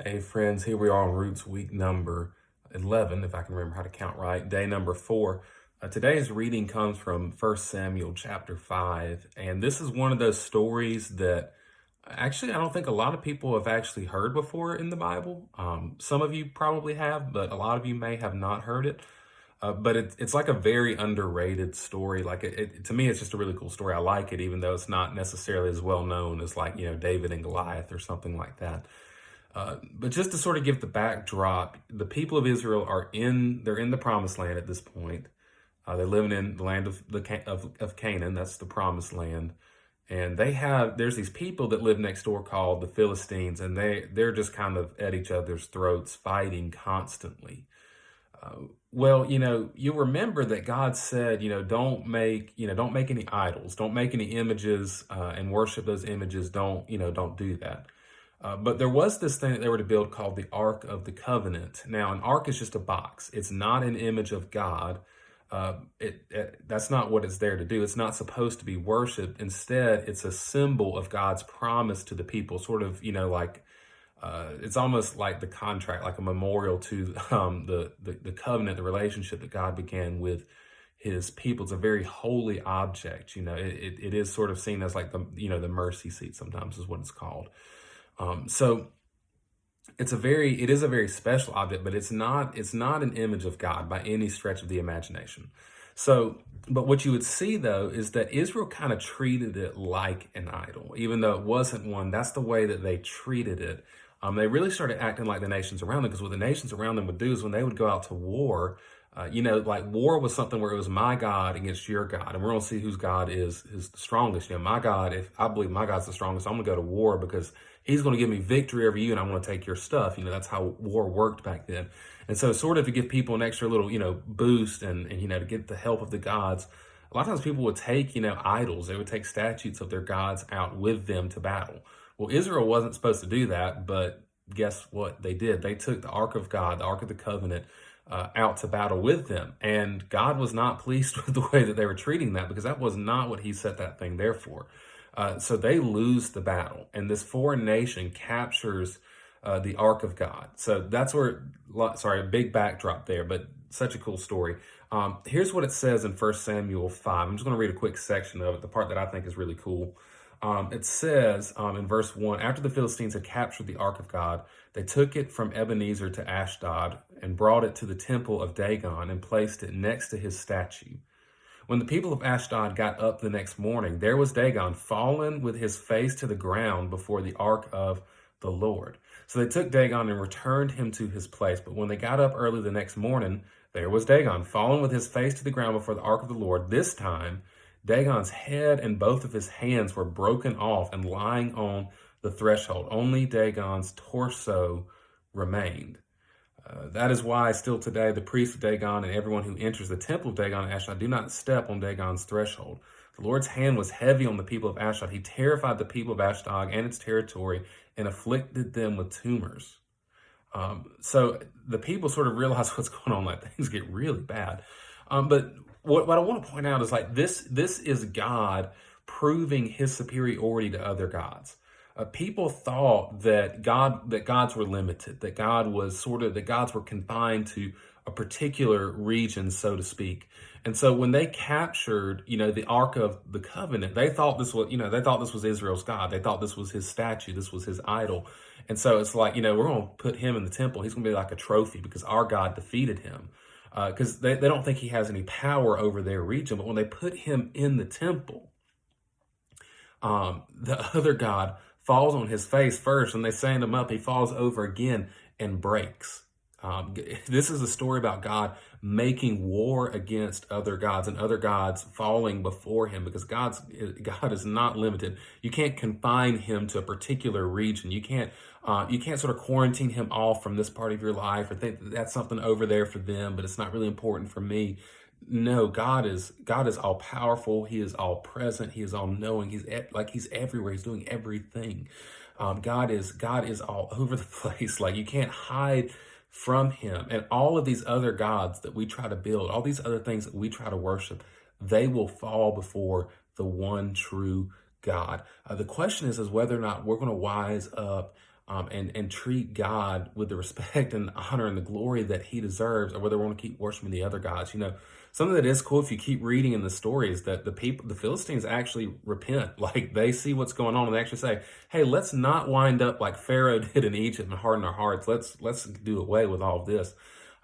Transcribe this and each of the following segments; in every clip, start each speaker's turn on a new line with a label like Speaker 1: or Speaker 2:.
Speaker 1: Hey friends, here we are on Roots week number 11, if I can remember how to count right, day number 4. Today's reading comes from First Samuel chapter 5, and this is one of those stories that actually I don't think a lot of people have actually heard before in the Bible. Some of you probably have, but a lot of you may have not heard it. But it's like a very underrated story. Like to me, it's just a really cool story. I like it, even though it's not necessarily as well known as like, David and Goliath or something like that. But just to sort of give the backdrop, the people of Israel they're in the promised land at this point. They're living in the land of Canaan. That's the promised land. And there's these people that live next door called the Philistines, and they're just kind of at each other's throats, fighting constantly. You remember that God said, don't make any idols, don't make any images, and worship those images. Don't do that. But there was this thing that they were to build called the Ark of the Covenant. Now, an ark is just a box. It's not an image of God. That's not what it's there to do. It's not supposed to be worshipped. Instead, it's a symbol of God's promise to the people, sort of, it's almost like the contract, like a memorial to the covenant, the relationship that God began with his people. It's a very holy object. It is sort of seen as like the mercy seat sometimes is what it's called. So it is a very special object, but it's not an image of God by any stretch of the imagination. So, but what you would see though is that Israel kind of treated it like an idol, even though it wasn't one. That's the way that they treated it. They really started acting like the nations around them, because what the nations around them would do is when they would go out to war, like war was something where it was my God against your God, and we're gonna see whose God is the strongest. My God, if I believe my God's the strongest, I'm gonna go to war because he's gonna give me victory over you, and I'm gonna take your stuff. That's how war worked back then. And so, sort of to give people an extra little, boost, and to get the help of the gods. A lot of times, people would take, idols. They would take statues of their gods out with them to battle. Well, Israel wasn't supposed to do that, but guess what? They did. They took the Ark of God, the Ark of the Covenant, out to battle with them. And God was not pleased with the way that they were treating that, because that was not what he set that thing there for. So they lose the battle, and this foreign nation captures the Ark of God. So that's where, sorry, a big backdrop there, but such a cool story. Here's what it says in First Samuel 5. I'm just going to read a quick section of it, the part that I think is really cool. It says in verse 1, after the Philistines had captured the Ark of God, they took it from Ebenezer to Ashdod and brought it to the temple of Dagon and placed it next to his statue. When the people of Ashdod got up the next morning, there was Dagon fallen with his face to the ground before the ark of the Lord. So they took Dagon and returned him to his place. But when they got up early the next morning, there was Dagon fallen with his face to the ground before the ark of the Lord. This time, Dagon's head and both of his hands were broken off and lying on the threshold. Only Dagon's torso remained. That is why still today the priests of Dagon and everyone who enters the temple of Dagon and Ashdod do not step on Dagon's threshold. The Lord's hand was heavy on the people of Ashdod. He terrified the people of Ashdod and its territory and afflicted them with tumors. So the people sort of realize what's going on, like things get really bad. But what I want to point out is like this is God proving his superiority to other gods. People thought that gods were limited, that gods were confined to a particular region, so to speak. And so when they captured, the Ark of the Covenant, they thought this was Israel's God. They thought this was his statue, this was his idol. And so it's like, we're going to put him in the temple. He's going to be like a trophy because our God defeated him. Because they don't think he has any power over their region. But when they put him in the temple, the other God falls on his face first, and they stand him up. He falls over again and breaks. This is a story about God making war against other gods and other gods falling before him, because God is not limited. You can't confine him to a particular region. You can't sort of quarantine him off from this part of your life, or think that that's something over there for them, but it's not really important for me. No, God is all powerful. He is all present. He is all knowing. He's everywhere. He's doing everything. God is all over the place. Like, you can't hide from him. And all of these other gods that we try to build, all these other things that we try to worship, they will fall before the one true God. The question is whether or not we're going to wise up and treat God with the respect and honor and the glory that he deserves, or whether we want to keep worshiping the other gods. Something that is cool if you keep reading in the story is that the Philistines actually repent. Like they see what's going on and they actually say, hey, let's not wind up like Pharaoh did in Egypt and harden our hearts. Let's do away with all of this.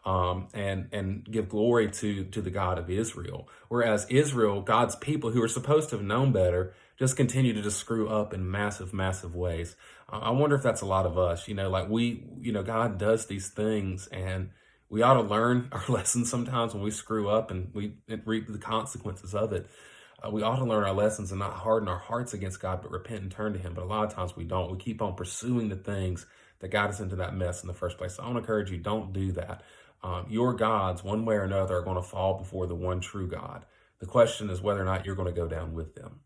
Speaker 1: And give glory to the God of Israel. Whereas Israel, God's people who are supposed to have known better, just continue to just screw up in massive, massive ways. I wonder if that's a lot of us, like God does these things and we ought to learn our lessons sometimes when we screw up and we reap the consequences of it. We ought to learn our lessons and not harden our hearts against God, but repent and turn to him. But a lot of times we don't. We keep on pursuing the things that got us into that mess in the first place. So I want to encourage you, don't do that. Your gods, one way or another, are going to fall before the one true God. The question is whether or not you're going to go down with them.